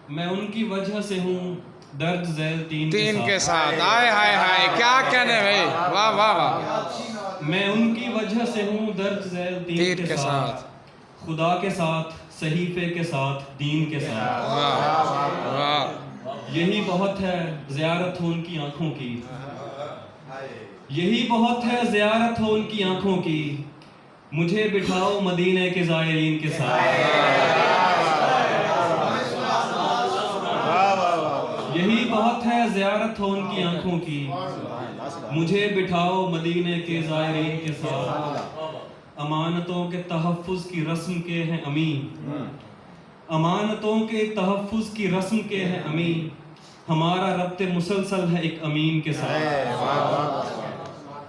میں ان کی وجہ سے ہوں درج ذیل تین کے ساتھ آئے ہائے ہائے کیا کہنے بھائی واہ واہ واہ میں ان کی وجہ سے ہوں درج ذیل تین کے ساتھ خدا کے ساتھ صحیفے کے ساتھ دین کے ساتھ واہ واہ یہی بہت ہے زیارت ہو ان کی آنکھوں کی یہی بہت ہے زیارت ہو ان کی آنکھوں کی مجھے بٹھاؤ مدینے کے زائرین کے ساتھ یہی بہت ہے زیارت ہو ان کی آنکھوں کی مجھے بٹھاؤ مدینے کے زائرین کے ساتھ امانتوں کے تحفظ کی رسم کے ہیں امین امانتوں کے تحفظ کی رسم کے ہیں امین ہمارا ربط مسلسل ہے ایک امین کے ساتھ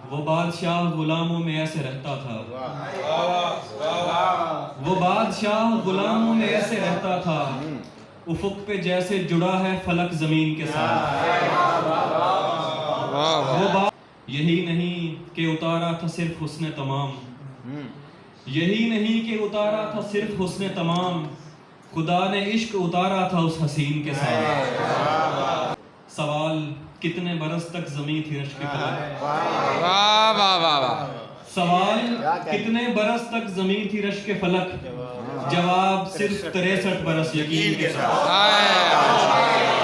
وہ بادشاہ غلاموں میں ایسے رہتا تھا وہ بادشاہ غلاموں میں ایسے رہتا تھا افق پہ جیسے جڑا ہے فلک زمین کے ساتھ یہی نہیں کہ اتارا تھا صرف حسن تمام یہی نہیں کہ اتارا تھا صرف حسن تمام خدا نے عشق اتارا تھا اس حسین کے ساتھ سوال کتنے برس تک زمین تھی رشک فلک واہ واہ واہ واہ سوال کتنے برس تک زمین تھی رشک فلک جواب صرف 63 برس یقین کے ساتھ